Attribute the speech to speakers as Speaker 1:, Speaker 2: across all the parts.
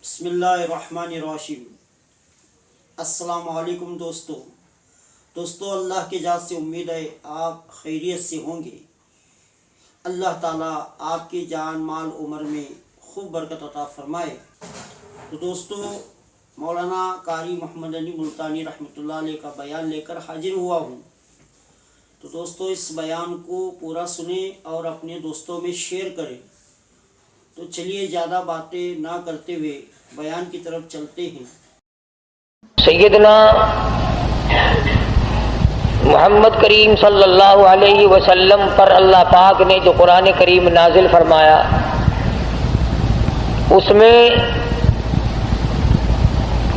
Speaker 1: بسم اللہ الرحمن الرحیم۔ السلام علیکم دوستو اللہ کے ذات سے امید ہے آپ خیریت سے ہوں گے۔ اللہ تعالیٰ آپ کی جان مال عمر میں خوب برکت عطا فرمائے۔ تو دوستو مولانا قاری محمد علی ملتانی رحمۃ اللہ علیہ کا بیان لے کر حاضر ہوا ہوں۔ تو دوستو اس بیان کو پورا سنیں اور اپنے دوستوں میں شیئر کریں۔ تو چلیے زیادہ باتیں نہ کرتے ہوئے بیان کی طرف چلتے ہیں۔
Speaker 2: سیدنا محمد کریم صلی اللہ علیہ وسلم پر اللہ پاک نے جو قرآن کریم نازل فرمایا، اس میں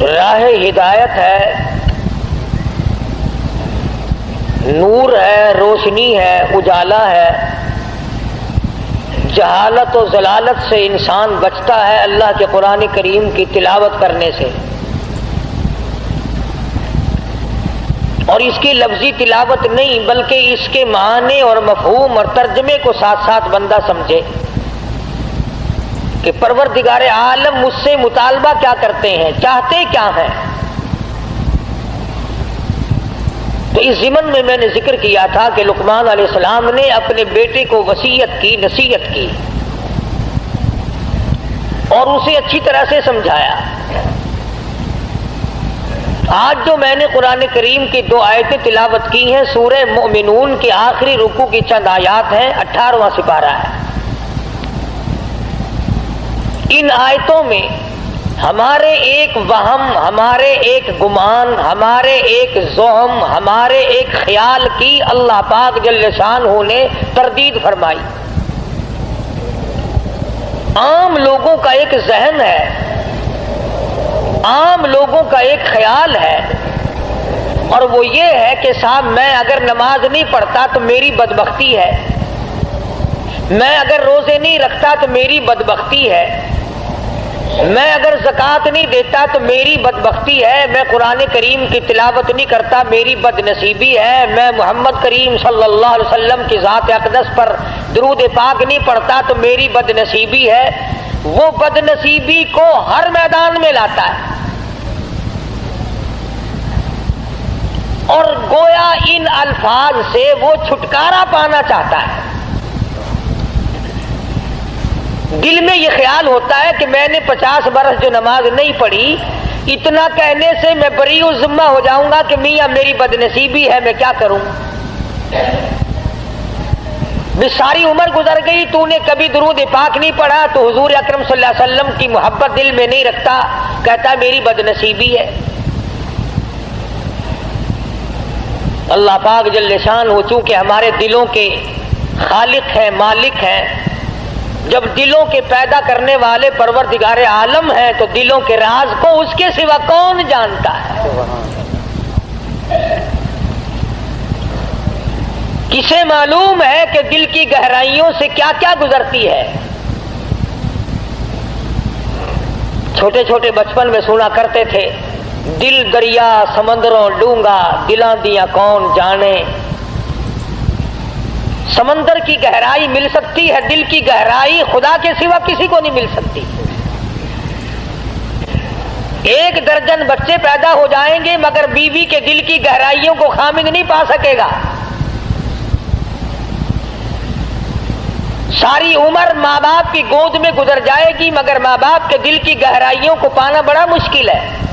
Speaker 2: راہ ہدایت ہے، نور ہے، روشنی ہے، اجالا ہے۔ جہالت و ضلالت سے انسان بچتا ہے اللہ کے قرآن کریم کی تلاوت کرنے سے، اور اس کی لفظی تلاوت نہیں بلکہ اس کے معنی اور مفہوم اور ترجمے کو ساتھ ساتھ بندہ سمجھے کہ پروردگار عالم مجھ سے مطالبہ کیا کرتے ہیں، چاہتے کیا ہیں۔ تو اس ضمن میں نے ذکر کیا تھا کہ لقمان علیہ السلام نے اپنے بیٹے کو وصیت کی، نصیحت کی اور اسے اچھی طرح سے سمجھایا۔ آج جو میں نے قرآن کریم کی 2 آیتیں تلاوت کی ہیں، سورہ مومنون کے آخری رکوع کی چند آیات ہیں، 18واں سپارہ ہے۔ ان آیتوں میں ہمارے ایک وہم، ہمارے ایک گمان، ہمارے ایک زوم، ہمارے ایک خیال کی اللہ پاک جل شانہ نے تردید فرمائی۔ عام لوگوں کا ایک ذہن ہے، عام لوگوں کا ایک خیال ہے، اور وہ یہ ہے کہ صاحب میں اگر نماز نہیں پڑھتا تو میری بدبختی ہے، میں اگر روزے نہیں رکھتا تو میری بدبختی ہے، میں اگر زکوٰۃ نہیں دیتا تو میری بدبختی ہے، میں قرآن کریم کی تلاوت نہیں کرتا میری بد نصیبی ہے، میں محمد کریم صلی اللہ علیہ وسلم کی ذات اقدس پر درود پاک نہیں پڑھتا تو میری بد نصیبی ہے۔ وہ بد نصیبی کو ہر میدان میں لاتا ہے، اور گویا ان الفاظ سے وہ چھٹکارا پانا چاہتا ہے۔ دل میں یہ خیال ہوتا ہے کہ میں نے 50 برس جو نماز نہیں پڑھی، اتنا کہنے سے میں بری و ذمہ ہو جاؤں گا کہ میاں میری بد نصیبی ہے، میں کیا کروں؟ بھی ساری عمر گزر گئی، تو نے کبھی درود پاک نہیں پڑھا، تو حضور اکرم صلی اللہ علیہ وسلم کی محبت دل میں نہیں رکھتا، کہتا ہے میری بد نصیبی ہے۔ اللہ پاک جل شانہ چونکہ ہمارے دلوں کے خالق ہیں، مالک ہیں، جب دلوں کے پیدا کرنے والے پروردگار عالم ہیں تو دلوں کے راز کو اس کے سوا کون جانتا ہے؟ کسے معلوم ہے کہ دل کی گہرائیوں سے کیا کیا گزرتی ہے؟ چھوٹے چھوٹے بچپن میں سنا کرتے تھے، دل دریا سمندروں ڈونگا، دلاں دیاں کون جانے۔ سمندر کی گہرائی مل سکتی ہے، دل کی گہرائی خدا کے سوا کسی کو نہیں مل سکتی۔ 1 درجن بچے پیدا ہو جائیں گے مگر بیوی کے دل کی گہرائیوں کو خامد نہیں پا سکے گا۔ ساری عمر ماں باپ کی گود میں گزر جائے گی مگر ماں باپ کے دل کی گہرائیوں کو پانا بڑا مشکل ہے۔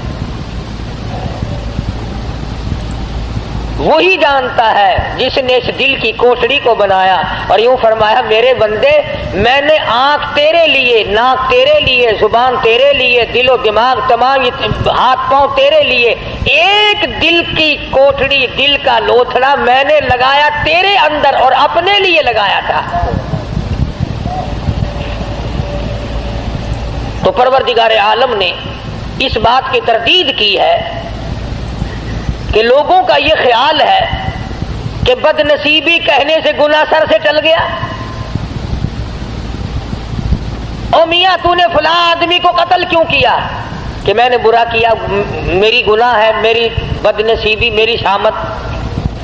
Speaker 2: وہی جانتا ہے جس نے اس دل کی کوٹڑی کو بنایا، اور یوں فرمایا میرے بندے میں نے آنکھ تیرے لیے، ناک تیرے لیے، زبان تیرے لیے، دل و دماغ تمام ہاتھ پاؤں تیرے لیے، ایک دل کی کوٹڑی، دل کا لوتھڑا میں نے لگایا تیرے اندر اور اپنے لیے لگایا تھا۔ تو پروردگار عالم نے اس بات کی تردید کی ہے کہ لوگوں کا یہ خیال ہے کہ بد نصیبی کہنے سے گناہ سر سے ٹل گیا۔ او میاں تو نے فلاں آدمی کو قتل کیوں کیا؟ کہ میں نے برا کیا، میری گناہ ہے، میری بد نصیبی، میری شامت۔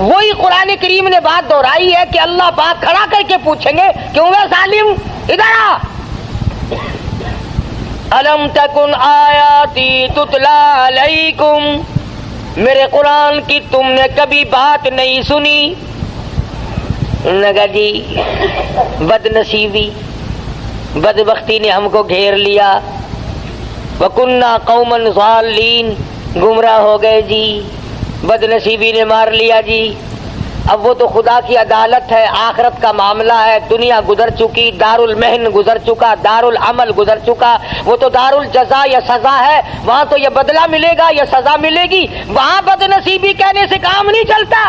Speaker 2: وہی قرآن کریم نے بات دہرائی ہے کہ اللہ پاک کھڑا کر کے پوچھیں گے کیوں ہے ظالم ادھر آ. الم تکن آیاتی تتلا علیکم، میرے قرآن کی تم نے کبھی بات نہیں سنی؟ لگا جی بد نصیبی بدبختی نے ہم کو گھیر لیا. وَكُنَّا قَوْمًا ضَالِّينَ، گمراہ ہو گئے جی، بد نصیبی نے مار لیا جی. اب وہ تو خدا کی عدالت ہے، آخرت کا معاملہ ہے. دنیا گزر چکی، دار المحن گزر چکا، دار العمل گزر چکا، وہ تو دار الجزا یا سزا ہے. وہاں تو یہ بدلہ ملے گا یا سزا ملے گی. وہاں بد نصیبی کہنے سے کام نہیں چلتا.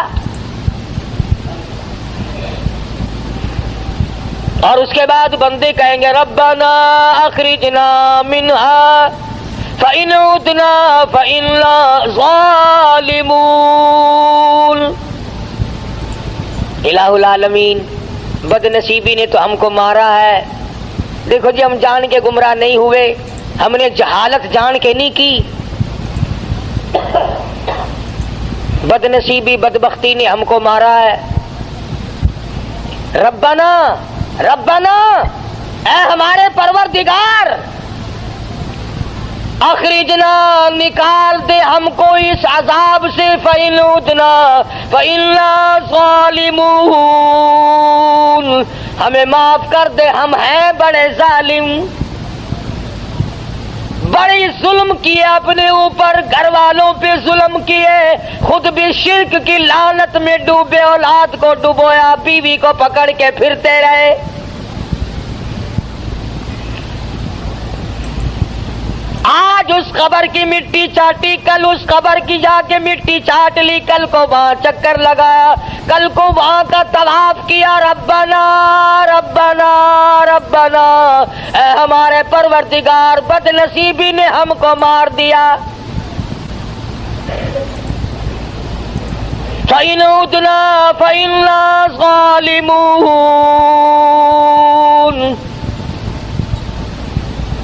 Speaker 2: اور اس کے بعد بندے کہیں گے ربنا اخرجنا منہا فإن عدنا فإنا ظالمون. الہ العالمین، بد نصیبی نے تو ہم کو مارا ہے. دیکھو جی ہم جان کے گمراہ نہیں ہوئے، ہم نے جہالت جان کے نہیں کی. بد نصیبی بدبختی نے ہم کو مارا ہے. ربنا ربنا، اے ہمارے پروردگار، اخرجنا، نکال دے ہم کو اس عذاب سے، فإن عدنا فإنا ظالمون، ہمیں معاف کر دے، ہم ہیں بڑے ظالم، بڑی ظلم کیے اپنے اوپر، گھر والوں پہ ظلم کیے، خود بھی شرک کی لعنت میں ڈوبے، اولاد کو ڈبویا، بیوی کو پکڑ کے پھرتے رہے. آج اس قبر کی مٹی چاٹی، کل اس قبر کی جا کے مٹی چاٹ لی، کل کو وہاں چکر لگایا، کل کو وہاں کا طواف کیا. ربنا ربنا ربنا، اے ہمارے پروردگار، بد نصیبی نے ہم کو مار دیا. فإن عدنا فإنا ظالمون.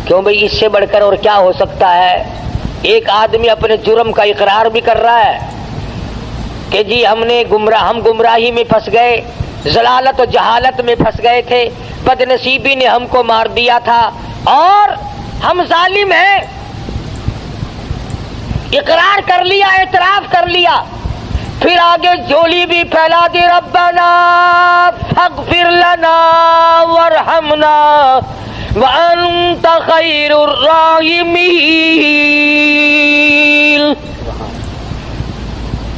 Speaker 2: کیوں بھئی، اس سے بڑھ کر اور کیا ہو سکتا ہے؟ ایک آدمی اپنے جرم کا اقرار بھی کر رہا ہے کہ جی ہم گمراہی میں پھنس گئے، ضلالت و جہالت میں پھنس گئے تھے، بد نصیبی نے ہم کو مار دیا تھا اور ہم ظالم ہیں. اقرار کر لیا، اعتراف کر لیا، پھر آگے جھولی بھی پھیلا دی. ربنا فاغفر لنا وارحمنا وَأَنْتَ خَيْرُ الرَّاحِمِينَ.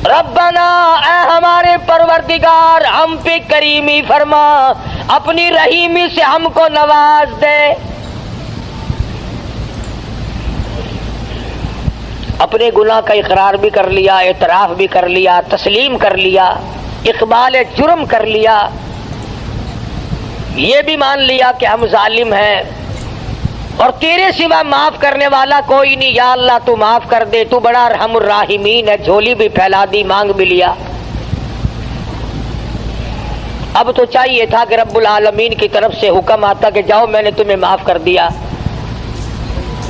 Speaker 2: ربنا، اے ہمارے پروردگار، ہم پہ کریمی فرما، اپنی رحیمی سے ہم کو نواز دے. اپنے گناہ کا اقرار بھی کر لیا، اعتراف بھی کر لیا، تسلیم کر لیا، اقبال جرم کر لیا، یہ بھی مان لیا کہ ہم ظالم ہیں اور تیرے سوا معاف کرنے والا کوئی نہیں. یا اللہ تو معاف کر دے، تو بڑا ارحم الراحمین ہے. جھولی بھی پھیلا دی، مانگ بھی لیا. اب تو چاہیے تھا کہ رب العالمین کی طرف سے حکم آتا کہ جاؤ میں نے تمہیں معاف کر دیا،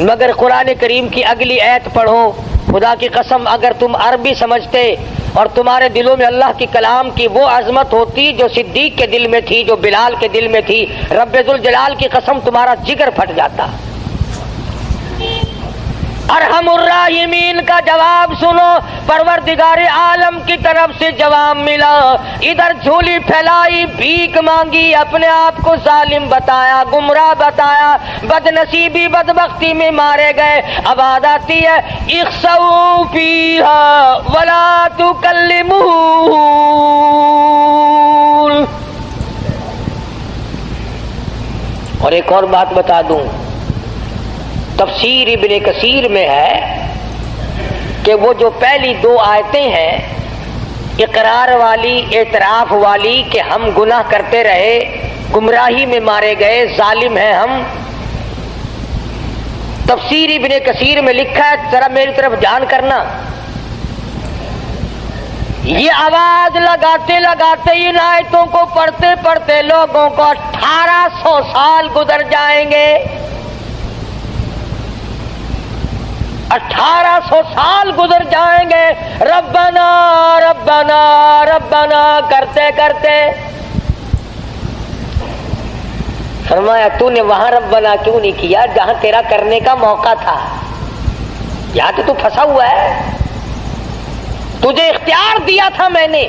Speaker 2: مگر قرآن کریم کی اگلی آیت پڑھو. خدا کی قسم اگر تم عربی سمجھتے اور تمہارے دلوں میں اللہ کی کلام کی وہ عظمت ہوتی جو صدیق کے دل میں تھی، جو بلال کے دل میں تھی، رب ذوالجلال کی قسم تمہارا جگر پھٹ جاتا. ارحم الراحمین کا جواب سنو، پروردگار عالم کی طرف سے جواب ملا. ادھر جھولی پھیلائی، بھیک مانگی، اپنے آپ کو ظالم بتایا، گمراہ بتایا، بد نصیبی بدبختی میں مارے گئے. اب آواز آتی ہے اخسؤوا فیہا ولا تکلمون. اور ایک اور بات بتا دوں، تفسیر ابن کثیر میں ہے کہ وہ جو پہلی دو آیتیں ہیں اقرار والی، اعتراف والی کہ ہم گناہ کرتے رہے، گمراہی میں مارے گئے، ظالم ہیں ہم، تفسیر ابن کثیر میں لکھا ہے، ذرا میری طرف دھیان کرنا، یہ آواز لگاتے لگاتے ان آیتوں کو پڑھتے پڑھتے لوگوں کو 1800 سال گزر جائیں گے. 1800 سال گزر جائیں گے ربنا ربنا ربنا کرتے کرتے. فرمایا تو نے وہاں ربنا کیوں نہیں کیا جہاں تیرا کرنے کا موقع تھا؟ یہاں تو پھنسا ہوا ہے. تجھے اختیار دیا تھا میں نے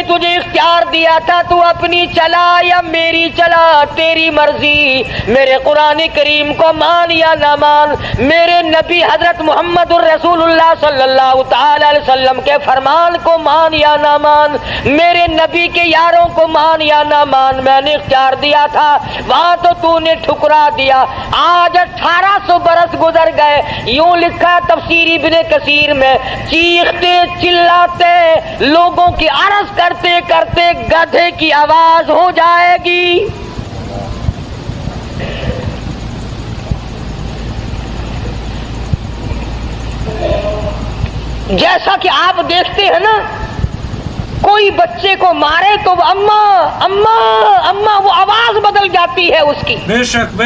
Speaker 2: تجھے اختیار دیا تھا، تو اپنی چلا یا میری چلا، تیری مرضی. میرے قرآن کریم کو مان یا نہ مان، میرے نبی حضرت محمد الرسول اللہ صلی اللہ تعالی علیہ وسلم کے فرمان کو مان یا نہ مان، میرے نبی کے یاروں کو مان یا نہ مان. میں نے اختیار دیا تھا، وہاں تو نے ٹھکرا دیا. آج 1800 برس گزر گئے. یوں لکھا تفسیر ابن کثیر میں، چیختے چلاتے لوگوں کی عرض کرتے کرتے گدھے کی آواز ہو جائے گی. جیسا کہ آپ دیکھتے ہیں نا، کوئی بچے کو مارے تو اما اما اما وہ آواز بدل جاتی ہے اس کی.
Speaker 3: بے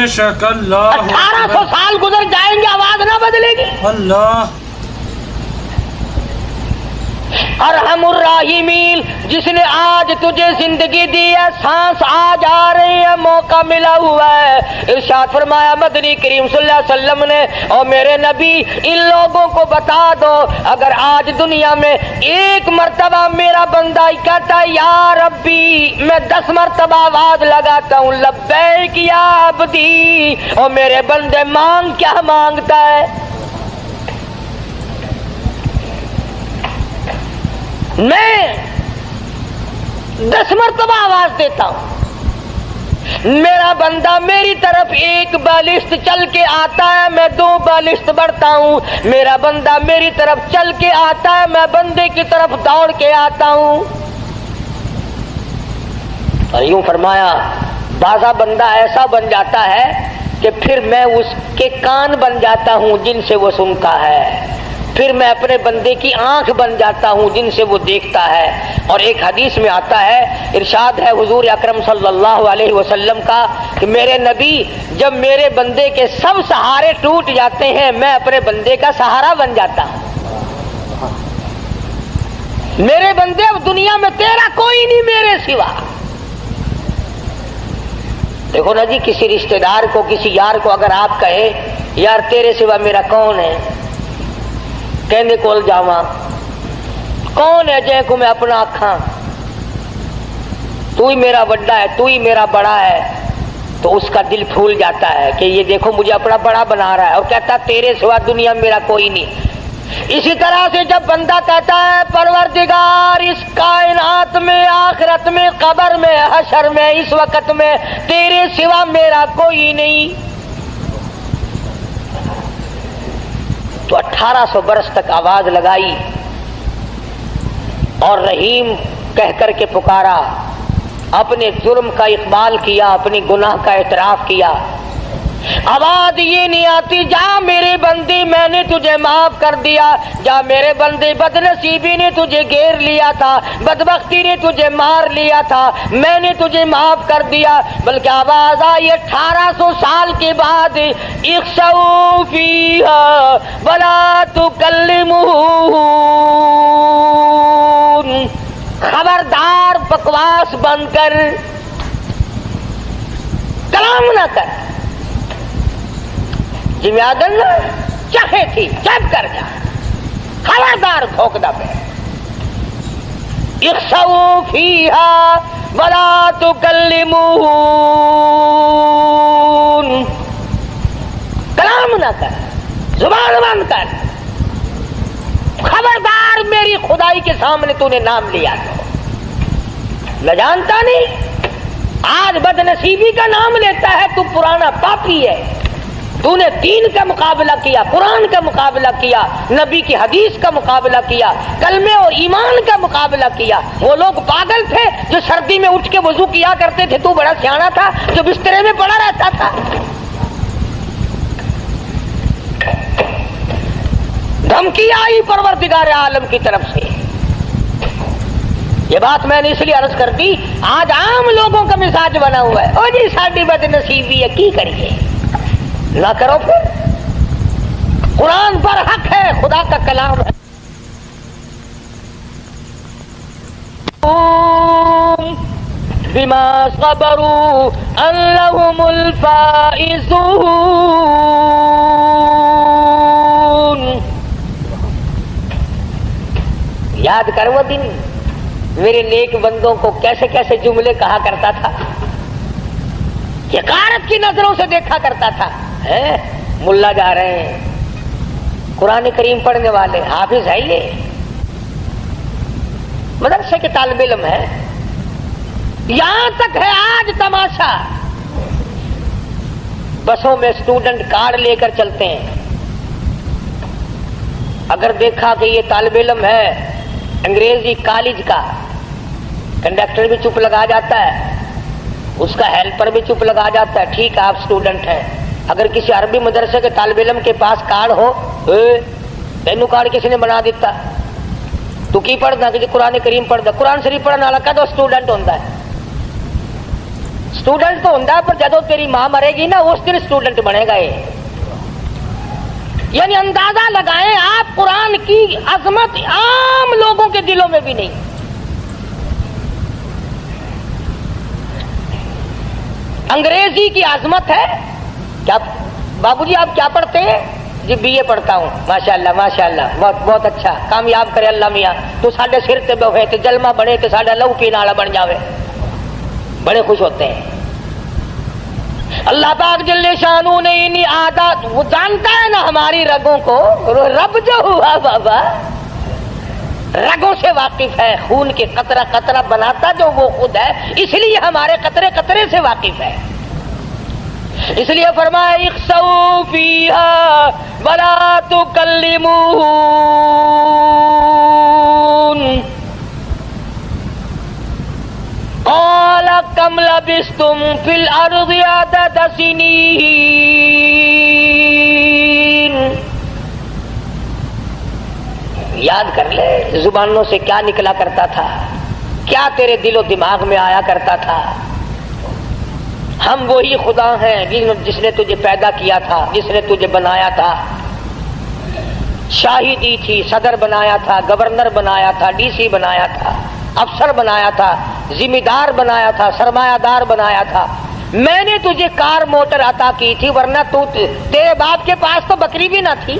Speaker 3: شک اللہ.
Speaker 2: 1800 سال گزر جائیں گے آواز نہ بدلے گی.
Speaker 3: اللہ
Speaker 2: ارحم الراحمین، جس نے آج تجھے زندگی دی ہے، سانس آج آ رہی ہے، موقع ملا ہوا ہے. ارشاد فرمایا مدنی کریم صلی اللہ علیہ وسلم نے، اور میرے نبی ان لوگوں کو بتا دو، اگر آج دنیا میں ایک مرتبہ میرا بندہ کہتا ہے یا ربی، میں 10 مرتبہ آواز لگاتا ہوں لبیک یا عبدی، اور میرے بندے مانگ کیا مانگتا ہے؟ میں 10 مرتبہ آواز دیتا ہوں، میرا بندہ میری طرف 1 بالشت چل کے آتا ہے، میں 2 بالشت بڑھتا ہوں. میرا بندہ میری طرف چل کے آتا ہے، میں بندے کی طرف دوڑ کے آتا ہوں. اور یوں فرمایا بازا بندہ ایسا بن جاتا ہے کہ پھر میں اس کے کان بن جاتا ہوں جن سے وہ سنتا ہے، پھر میں اپنے بندے کی آنکھ بن جاتا ہوں جن سے وہ دیکھتا ہے. اور ایک حدیث میں آتا ہے، ارشاد ہے حضور اکرم صلی اللہ علیہ وسلم کا کہ میرے نبی جب میرے بندے کے سب سہارے ٹوٹ جاتے ہیں، میں اپنے بندے کا سہارا بن جاتا ہوں. میرے بندے اب دنیا میں تیرا کوئی نہیں میرے سوا. دیکھو نا جی، کسی رشتہ دار کو، کسی یار کو اگر آپ کہیں یار تیرے سوا میرا کون ہے، کہنے کول جاواں، کون ہے جے کو میں اپنا آکھاں، تو ہی میرا بڑا ہے، تو ہی میرا بڑا ہے، تو اس کا دل پھول جاتا ہے کہ یہ دیکھو مجھے اپنا بڑا بنا رہا ہے، اور کہتا تیرے سوا دنیا میرا کوئی نہیں. اسی طرح سے جب بندہ کہتا ہے پروردگار اس کائنات میں، آخرت میں، قبر میں، حشر میں، اس وقت میں تیرے سوا میرا کوئی نہیں، تو 1800 برس تک آواز لگائی اور رحیم کہہ کر کے پکارا، اپنے جرم کا اقبال کیا، اپنے گناہ کا اعتراف کیا. آواز یہ نہیں آتی جا میرے بندے میں نے تجھے معاف کر دیا، جا میرے بندے بد نصیبی نے تجھے گھیر لیا تھا، بدبختی نے تجھے مار لیا تھا، میں نے تجھے معاف کر دیا. بلکہ آواز آئی 1800 سال کے بعد، اخسؤوا فیہا ولا تکلمون، خبردار بکواس بند کر، کلام نہ کر. جی میں آدن نا چاہے تھی چپ کر جا، خبردار بھوکدا پہ. اخسؤوا فیہا ولا تکلمون، کلام نہ کر، زبان بند کر، خبردار میری خدائی کے سامنے تو نے نام لیا تو میں جانتا نہیں. آج بد نصیبی کا نام لیتا ہے تو پرانا پاپی ہے. تو نے دین کا مقابلہ کیا، قرآن کا مقابلہ کیا، نبی کی حدیث کا مقابلہ کیا، کلمے اور ایمان کا مقابلہ کیا. وہ لوگ پاگل تھے جو سردی میں اٹھ کے وضو کیا کرتے تھے، تو بڑا سیاںا تھا جو بسترے میں پڑا رہتا تھا. دھمکی آئی پروردگار عالم کی طرف سے. یہ بات میں نے اس لیے عرض کر دی، آج عام لوگوں کا مزاج بنا ہوا ہے، او جی ساڈی بد نصیبی ہے کی کریے، نہ کرو پھر. قرآن پر حق ہے، خدا کا کلام ہے. بما صبروا انہم الفائزون. یاد کر وہ دن میرے نیک بندوں کو کیسے کیسے جملے کہا کرتا تھا، حقارت کی نظروں سے دیکھا کرتا تھا. ملا جا رہے ہیں، قرآن کریم پڑھنے والے، حافظ ہے، یہ مدرسے کے طالب علم ہے. یہاں تک ہے آج تماشا، بسوں میں اسٹوڈنٹ کارڈ لے کر چلتے ہیں. اگر دیکھا کہ یہ طالب علم ہے انگریزی کالج کا، کنڈکٹر بھی چپ لگا جاتا ہے، اس کا ہیلپر بھی چپ لگا جاتا ہے، ٹھیک ہے آپ اسٹوڈنٹ ہیں. اگر کسی عربی مدرسے کے طالب علم کے پاس کارڈ ہو، تینوں کارڈ کسی نے بنا دیتا، تو کی پڑھنا کہ قرآن کریم پڑھتا، قرآن شریف پڑھنا لگا تو اسٹوڈنٹ ہوتا ہے. اسٹوڈنٹ تو ہوتا ہے، پر جب تیری ماں مرے گی نا اس دن اسٹوڈنٹ بنے گا. یہ یعنی اندازہ لگائیں آپ، قرآن کی عظمت عام لوگوں کے دلوں میں بھی نہیں. انگریزی کی عظمت ہے. کیا بابو جی آپ کیا پڑھتے ہیں؟ جی بی اے پڑھتا ہوں. ماشاءاللہ ماشاءاللہ، بہت بہت اچھا، کامیاب کرے اللہ میاں. تو ساڈے سر تے بہے تے جلمہ بنے تے ساڈا لہو پین والا بن جاوے، بڑے خوش ہوتے ہیں. اللہ پاک جل شانو نے انہی عادات، وہ جانتا ہے نا ہماری رگوں کو. رب جو ہوا بابا رگوں سے واقف ہے، خون کے قطرہ قطرہ بناتا جو وہ خود ہے، اس لیے ہمارے قطرے قطرے سے واقف ہے. اس لیے فرمایا اخسؤوا فیہا ولا تکلمون. قال کم لبثتم فی الارض عدد سنین. یاد کر لے زبانوں سے کیا نکلا کرتا تھا، کیا تیرے دل و دماغ میں آیا کرتا تھا. ہم وہی خدا ہیں جس نے تجھے پیدا کیا تھا، جس نے تجھے بنایا تھا، شاہی دی تھی، صدر بنایا تھا، گورنر بنایا تھا، ڈی سی بنایا تھا، افسر بنایا تھا، ذمہ دار بنایا تھا، سرمایہ دار بنایا تھا. میں نے تجھے کار موٹر عطا کی تھی، ورنہ تیرے باپ کے پاس تو بکری بھی نہ تھی،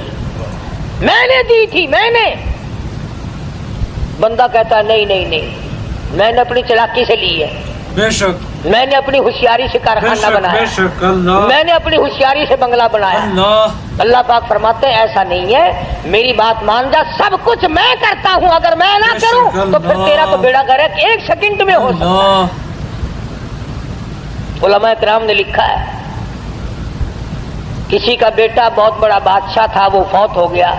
Speaker 2: میں نے دی تھی. میں نے. بندہ کہتا ہے نہیں نہیں نہیں، میں نے اپنی چلاکی سے لی ہے،
Speaker 3: بے شک
Speaker 2: میں نے اپنی ہوشیاری سے کارخانہ بنایا،
Speaker 3: بے شک اللہ،
Speaker 2: میں نے اپنی ہوشیاری سے بنگلہ بنایا. اللہ پاک فرماتے ہیں ایسا نہیں ہے، میری بات مان جا، سب کچھ میں کرتا ہوں، اگر میں نہ کروں تو پھر تیرا تو بیڑا غرق ایک سیکنڈ میں ہو سکتا ہے. علماء کرام نے لکھا ہے کسی کا بیٹا بہت بڑا بادشاہ تھا، وہ فوت ہو گیا.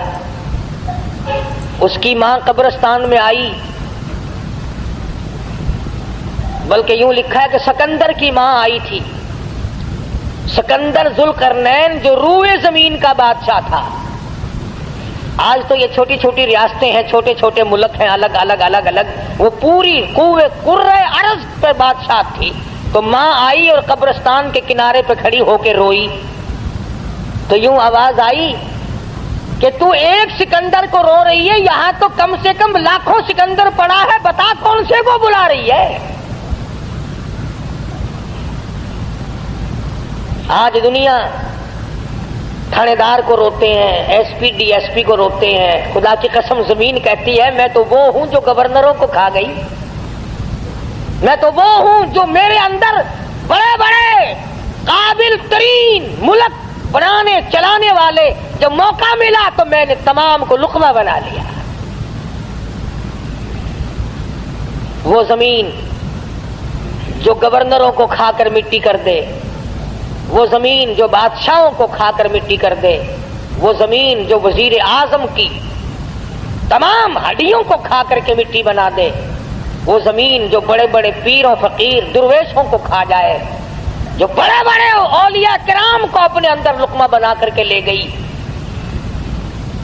Speaker 2: اس کی ماں قبرستان میں آئی، بلکہ یوں لکھا ہے کہ سکندر کی ماں آئی تھی. سکندر ذوالقرنین جو روئے زمین کا بادشاہ تھا. آج تو یہ چھوٹی چھوٹی ریاستیں ہیں، چھوٹے چھوٹے ملک ہیں، الگ الگ الگ الگ، وہ پوری کرۂ ارض پہ بادشاہ تھی. تو ماں آئی اور قبرستان کے کنارے پہ کھڑی ہو کے روئی، تو یوں آواز آئی کہ تو ایک سکندر کو رو رہی ہے، یہاں تو کم سے کم لاکھوں سکندر پڑا ہے، بتا کون سے کو بلا رہی ہے. آج دنیا تھانے دار کو روتے ہیں، S P D S P کو روتے ہیں. خدا کی قسم زمین کہتی ہے میں تو وہ ہوں جو گورنروں کو کھا گئی، میں تو وہ ہوں جو میرے اندر بڑے بڑے قابل ترین ملک بنانے چلانے والے، جب موقع ملا تو میں نے تمام کو لقمہ بنا لیا. وہ زمین جو گورنروں کو کھا کر مٹی کر دے، وہ زمین جو بادشاہوں کو کھا کر مٹی کر دے، وہ زمین جو وزیر اعظم کی تمام ہڈیوں کو کھا کر کے مٹی بنا دے، وہ زمین جو بڑے بڑے پیروں فقیر درویشوں کو کھا جائے، جو بڑے بڑے اولیاء کرام کو اپنے اندر لقمہ بنا کر کے لے گئی،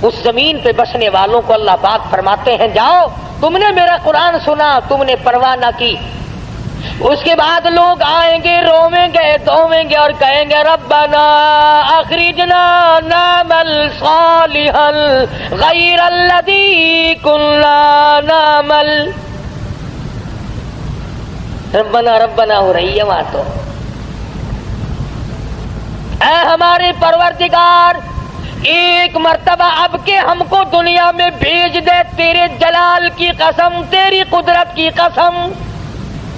Speaker 2: اس زمین پہ بسنے والوں کو اللہ پاک فرماتے ہیں جاؤ، تم نے میرا قرآن سنا، تم نے پرواہ نہ کی. اس کے بعد لوگ آئیں گے، رویں گے، دھویں آئیں گے اور کہیں گے ربنا اخرجنا نعمل صالحا غیر الذی کنا نعمل. ربنا ربنا ہو رہی ہے وہاں تو. اے ہمارے پروردگار ایک مرتبہ اب کے ہم کو دنیا میں بھیج دے، تیرے جلال کی قسم، تیری قدرت کی قسم،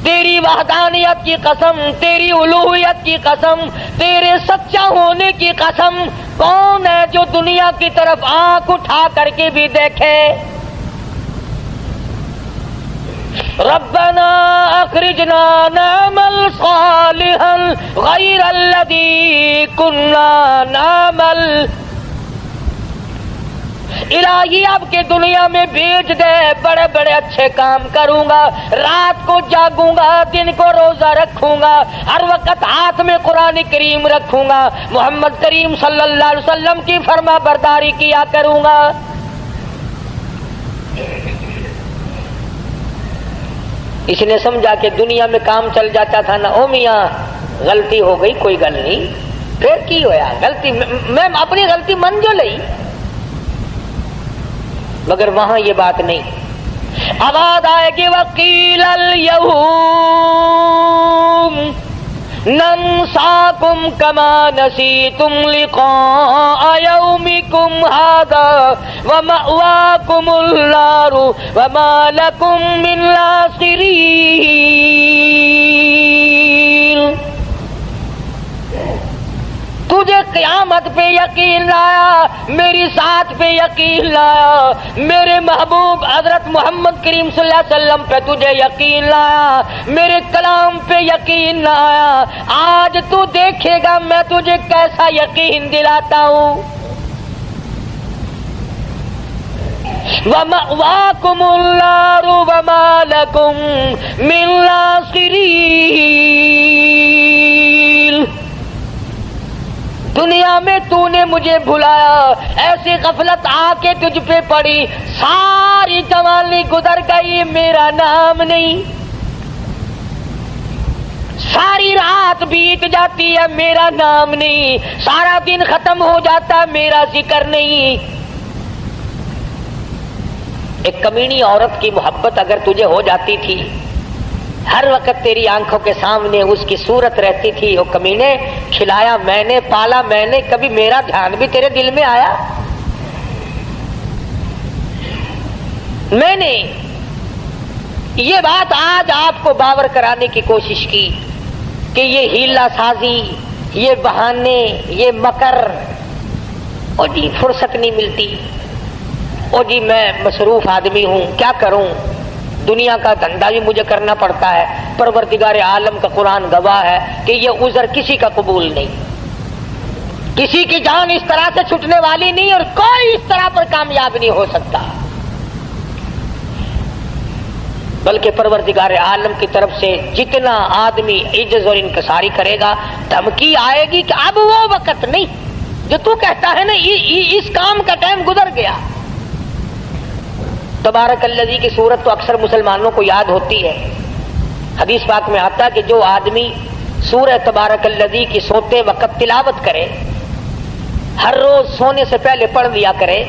Speaker 2: تیری وحدانیت کی قسم، تیری الوہیت کی قسم، تیرے سچا ہونے کی قسم. کون ہے جو دنیا کی طرف آنکھ اٹھا کر کے بھی دیکھے؟ ربنا اخرجنا نعمل صالحا غیر الذی کنا نعمل. الہی اب کے دنیا میں بھیج دے، بڑے بڑے اچھے کام کروں گا، رات کو جاگوں گا، دن کو روزہ رکھوں گا، ہر وقت ہاتھ میں قرآن کریم رکھوں گا، محمد کریم صلی اللہ علیہ وسلم کی فرما برداری کیا کروں گا. اس نے سمجھا کہ دنیا میں کام چل جاتا تھا نا، او میاں غلطی ہو گئی کوئی گل نہیں، پھر کی ہویا غلطی، میں اپنی غلطی من جو لئی. مگر وہاں یہ بات نہیں. آواز آئے گی وقیل اليوم ننساکم کما نسیتم لقاء یومکم ھذا ومأواکم النار وما لکم من ناصرین. تجھے قیامت پہ یقین لایا، میری ساتھ پہ یقین لایا، میرے محبوب حضرت محمد کریم صلی اللہ علیہ وسلم پہ تجھے یقین لایا، میرے کلام پہ یقین لایا. آج تو دیکھے گا میں تجھے کیسا یقین دلاتا ہوں. وَمَأْوَاكُمُ النَّارُ وَمَا لَكُم مِّن نَاصِرِينَ. دنیا میں تو نے مجھے بھلایا، ایسی غفلت آ کے تجھ پہ پڑی، ساری جوانی گزر گئی، میرا نام نہیں. ساری رات بیت جاتی ہے، میرا نام نہیں. سارا دن ختم ہو جاتا، میرا ذکر نہیں. ایک کمینی عورت کی محبت اگر تجھے ہو جاتی تھی، ہر وقت تیری آنکھوں کے سامنے اس کی صورت رہتی تھی، وہ کمینے کھلایا میں نے، پالا میں نے، کبھی میرا دھیان بھی تیرے دل میں آیا؟ میں نے یہ بات آج آپ کو باور کرانے کی کوشش کی کہ یہ ہیلا سازی، یہ بہانے، یہ مکر، اور جی فرصت نہیں ملتی، اور جی میں مصروف آدمی ہوں، کیا کروں، دنیا کا دھندا بھی مجھے کرنا پڑتا ہے. پروردگار عالم کا قرآن گواہ ہے کہ یہ عذر کسی کا قبول نہیں. کسی کی جان اس طرح سے چھٹنے والی نہیں، اور کوئی اس طرح پر کامیاب نہیں ہو سکتا، بلکہ پروردگار عالم کی طرف سے جتنا آدمی عجز اور انکساری کرے گا، دھمکی آئے گی کہ اب وہ وقت نہیں جو تو کہتا ہے نا اس کام کا ٹائم گزر گیا. تبارک الذی کی صورت تو اکثر مسلمانوں کو یاد ہوتی ہے. حدیث پاک میں آتا ہے کہ جو آدمی سورہ تبارک الذی کی سوتے وقت تلاوت کرے، ہر روز سونے سے پہلے پڑھ لیا کرے،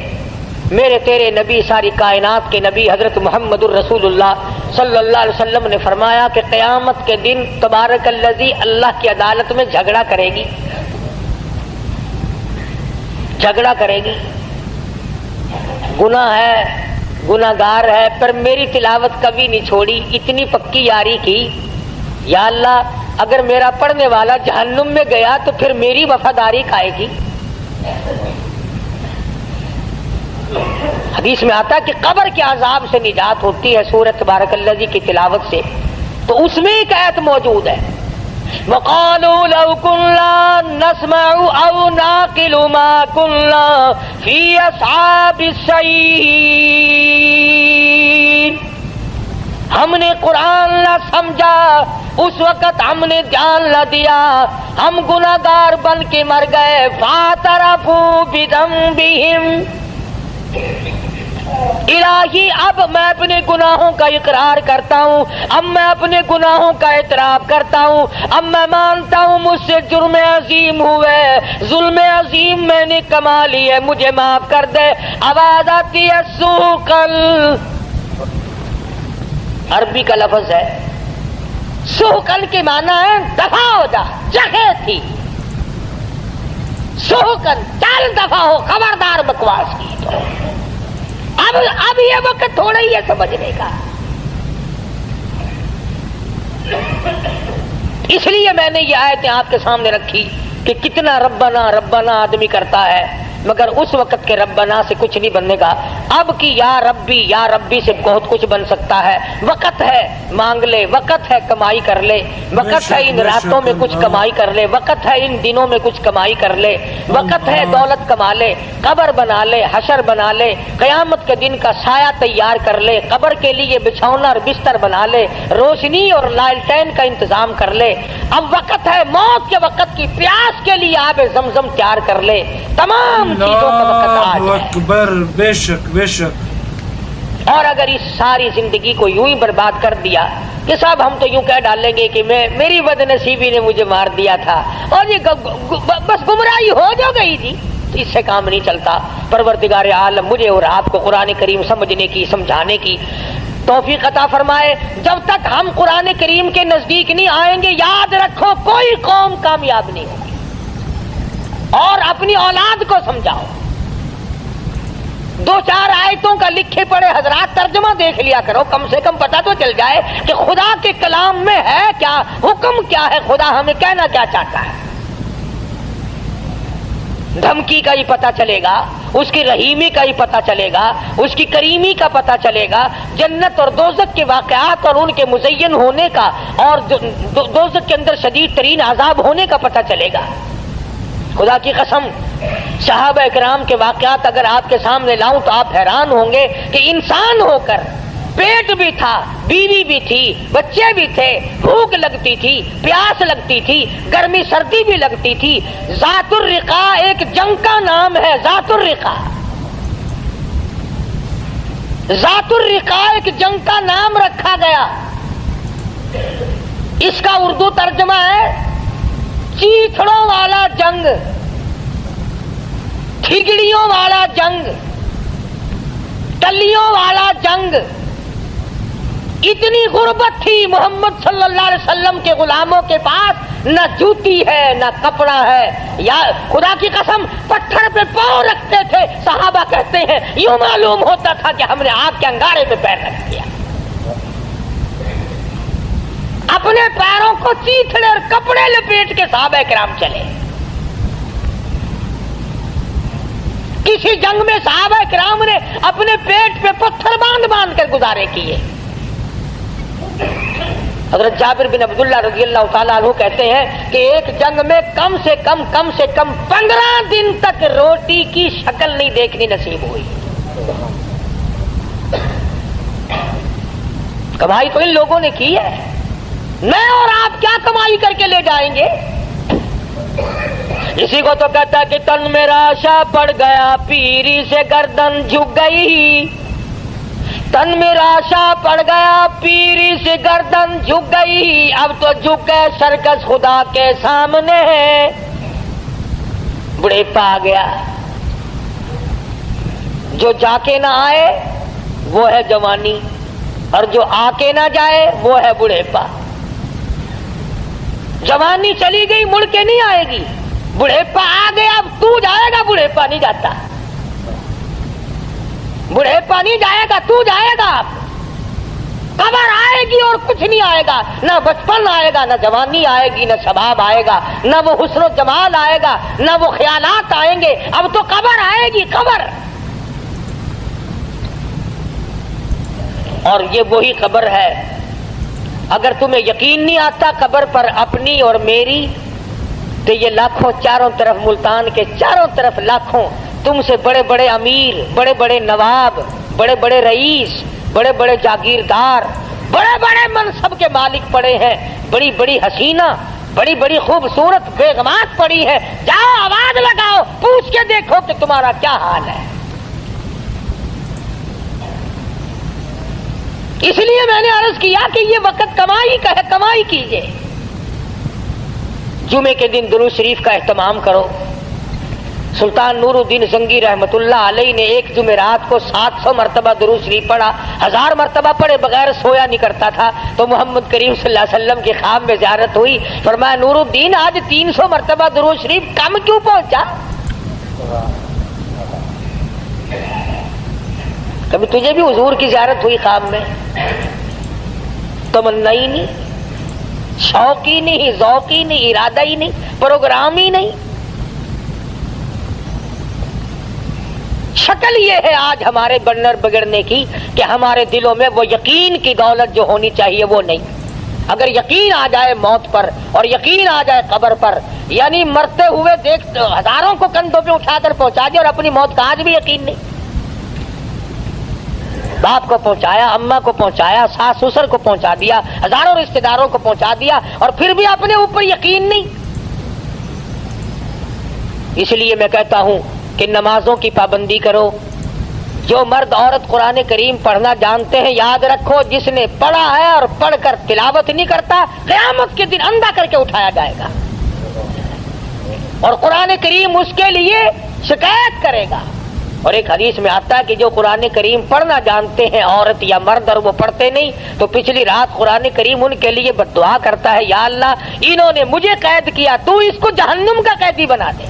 Speaker 2: میرے تیرے نبی، ساری کائنات کے نبی حضرت محمد الرسول اللہ صلی اللہ علیہ وسلم نے فرمایا کہ قیامت کے دن تبارک الذی اللہ کی عدالت میں جھگڑا کرے گی، جھگڑا کرے گی. گناہ ہے، گناہگار ہے، پر میری تلاوت کبھی نہیں چھوڑی، اتنی پکی یاری کی. یا اللہ اگر میرا پڑھنے والا جہنم میں گیا تو پھر میری وفاداری کھائے گی. حدیث میں آتا ہے کہ قبر کے عذاب سے نجات ہوتی ہے سورۃ تبارک الذی کی تلاوت سے. تو اس میں ایک آیت موجود ہے، وَقَالُوا لَوْ كُنَّا نَسْمَعُ أَوْ نَعْقِلُ مَا كُنَّا فِي أَصْحَابِ السَّعِيرِ. ہم نے قرآن نہ سمجھا، اس وقت ہم نے دھیان نہ دیا، ہم گناہگار بن کے مر گئے. فَاعْتَرَفُوا بِذَنبِهِمْ. الہی اب میں اپنے گناہوں کا اقرار کرتا ہوں، اب میں اپنے گناہوں کا اعتراف کرتا ہوں، اب میں مانتا ہوں مجھ سے جرم عظیم ہوئے، ظلم عظیم میں نے کما لی ہے، مجھے معاف کر دے۔ آواز آتی ہے سوقل، عربی کا لفظ ہے، سوقل کے معنی ہے دفع ہو جا، جگہ تھی، سوقل چل دفع ہو، خبردار بکواس کی تو اب یہ وقت تھوڑا ہی ہے سمجھنے کا۔ اس لیے میں نے یہ آیتیں آپ کے سامنے رکھی کہ کتنا ربنا ربنا آدمی کرتا ہے، مگر اس وقت کے ربنا سے کچھ نہیں بننے گا۔ اب کی یا ربی سے بہت کچھ بن سکتا ہے۔ وقت ہے مانگ لے، وقت ہے کمائی کر لے، وقت ہے ان راتوں میں کچھ کمائی کر لے، وقت ہے ان دنوں میں کچھ کمائی کر لے، وقت ہے دولت کما لے، قبر بنا لے، حشر بنا لے، قیامت کے دن کا سایہ تیار کر لے، قبر کے لیے بچھونا اور بستر بنا لے، روشنی اور لالٹین کا انتظام کر لے۔ اب وقت ہے موت کے وقت کی پیاس کے لیے آب زمزم تیار کر لے۔ تمام چیزوں کا وقت آ
Speaker 3: اللہ
Speaker 2: جائے۔
Speaker 3: اکبر، بے شک بے شک۔
Speaker 2: اور اگر اس ساری زندگی کو یوں ہی برباد کر دیا کہ صاحب ہم تو یوں کہہ ڈالیں گے کہ میری بد نصیبی نے مجھے مار دیا تھا اور یہ بس گمراہی ہو جو گئی تھی، تو اس سے کام نہیں چلتا۔ پروردگار عالم مجھے اور آپ کو قرآن کریم سمجھنے کی، سمجھانے کی توفیق عطا فرمائے۔ جب تک ہم قرآن کریم کے نزدیک نہیں آئیں گے، یاد رکھو کوئی قوم کامیاب نہیں ہوگی۔ اور اپنی اولاد کو سمجھاؤ، دو چار آیتوں کا لکھے پڑے حضرات ترجمہ دیکھ لیا کرو، کم سے کم پتہ تو چل جائے کہ خدا کے کلام میں ہے کیا، حکم کیا ہے، خدا ہمیں کہنا کیا چاہتا ہے۔ دھمکی کا ہی پتہ چلے گا، اس کی رحیمی کا ہی پتہ چلے گا، اس کی کریمی کا پتہ چلے گا، جنت اور دوزخ کے واقعات اور ان کے مزین ہونے کا اور دوزخ کے اندر شدید ترین عذاب ہونے کا پتہ چلے گا۔ خدا کی قسم صحابہ کرام کے واقعات اگر آپ کے سامنے لاؤں تو آپ حیران ہوں گے کہ انسان ہو کر پیٹ بھی تھا، بیوی بھی تھی، بچے بھی تھے، بھوک لگتی تھی، پیاس لگتی تھی، گرمی سردی بھی لگتی تھی۔ ذات الرقا ایک جنگ کا نام ہے، ذات الرقا، ذات الرقا ایک جنگ کا نام رکھا گیا۔ اس کا اردو ترجمہ ہے چیتڑوں والا جنگ، کھگڑیوں والا جنگ، ٹلیوں والا جنگ۔ اتنی غربت تھی محمد صلی اللہ علیہ وسلم کے غلاموں کے پاس، نہ جوتی ہے نہ کپڑا ہے، یا خدا کی قسم پتھر پہ پاؤں رکھتے تھے۔ صحابہ کہتے ہیں یوں معلوم ہوتا تھا کہ ہم نے آگ کے انگارے پہ پیر رکھ دیا۔ اپنے پیروں کو چیتڑے اور کپڑے لپیٹ کے صحابہ کرام چلے۔ کسی جنگ میں صحابہ کرام نے اپنے پیٹ پہ پتھر باندھ باندھ کر گزارے کیے۔ حضرت جابر بن عبداللہ رضی اللہ تعالیٰ عنہ کہتے ہیں کہ ایک جنگ میں کم سے کم 15 دن تک روٹی کی شکل نہیں دیکھنی نصیب ہوئی۔ کمائی تو ان لوگوں نے کی ہے، میں اور آپ کیا کمائی کر کے لے جائیں گے؟ اسی کو تو کہتا ہے کہ تن میرا آشا پڑ گیا، پیری سے گردن جھک گئی۔ تن میرا آشا پڑ گیا، پیری سے گردن جھک گئی، اب تو جھک گئے سرکس خدا کے سامنے۔ بڑھیپا آ گیا، جو جا کے نہ آئے وہ ہے جوانی، اور جو آ کے نہ جائے وہ ہے بڑھیپا۔ جوانی چلی گئی، مڑ کے نہیں آئے گی، بڑھیپا آ گیا، اب تو جائے گا، بڑھیپا نہیں جاتا، بڑھیپا نہیں جائے گا، تو جائے گا۔ قبر آئے گی اور کچھ نہیں آئے گا، نہ بچپن آئے گا، نہ جوانی آئے گی، نہ شباب آئے گا، نہ وہ حسن و جمال آئے گا، نہ وہ خیالات آئیں گے، اب تو قبر آئے گی، قبر۔ اور یہ وہی قبر ہے، اگر تمہیں یقین نہیں آتا قبر پر اپنی اور میری، تو یہ لاکھوں چاروں طرف ملتان کے چاروں طرف لاکھوں تم سے بڑے بڑے امیر، بڑے بڑے نواب، بڑے بڑے رئیس، بڑے بڑے جاگیردار، بڑے بڑے منصب کے مالک پڑے ہیں، بڑی بڑی حسینہ، بڑی بڑی خوبصورت بیگمات پڑی ہے۔ جاؤ آواز لگاؤ، پوچھ کے دیکھو کہ تمہارا کیا حال ہے۔ اس لیے میں نے عرض کیا کہ یہ وقت کمائی کا ہے، کمائی کیجئے. جمعے کے دن درود شریف کا اہتمام کرو. سلطان نور الدین زنگی رحمت اللہ علیہ نے ایک جمعرات کو 700 مرتبہ درود شریف پڑھا، 1000 مرتبہ پڑھے بغیر سویا نہیں کرتا تھا. تو محمد کریم صلی اللہ علیہ وسلم کی خواب میں زیارت ہوئی، فرمایا نور الدین آج 300 مرتبہ درود شریف کم کیوں پہنچا؟ کبھی تجھے بھی حضور کی زیارت ہوئی خواب میں؟ تمنا ہی نہیں، شوق ہی نہیں، ذوق ہی نہیں، ارادہ ہی نہیں، پروگرام ہی نہیں. شکل یہ ہے آج ہمارے بنر بگڑنے کی کہ ہمارے دلوں میں وہ یقین کی دولت جو ہونی چاہیے وہ نہیں. اگر یقین آ جائے موت پر اور یقین آ جائے قبر پر، یعنی مرتے ہوئے دیکھ ہزاروں کو کندھوں پہ اٹھا کر پہنچا دیا اور اپنی موت کا آج بھی یقین نہیں. باپ کو پہنچایا، اماں کو پہنچایا، ساس سسر کو پہنچا دیا، ہزاروں رشتہ داروں کو پہنچا دیا اور پھر بھی اپنے اوپر یقین نہیں. اس لیے میں کہتا ہوں کہ نمازوں کی پابندی کرو. جو مرد عورت قرآن کریم پڑھنا جانتے ہیں، یاد رکھو جس نے پڑھا ہے اور پڑھ کر تلاوت نہیں کرتا، قیامت کے دن اندھا کر کے اٹھایا جائے گا اور قرآن کریم اس کے لیے شکایت کرے گا. اور ایک حدیث میں آتا ہے کہ جو قرآن کریم پڑھنا جانتے ہیں عورت یا مرد اور وہ پڑھتے نہیں، تو پچھلی رات قرآن کریم ان کے لیے بد دعا کرتا ہے، یا اللہ انہوں نے مجھے قید کیا، تو اس کو جہنم کا قیدی بنا دے.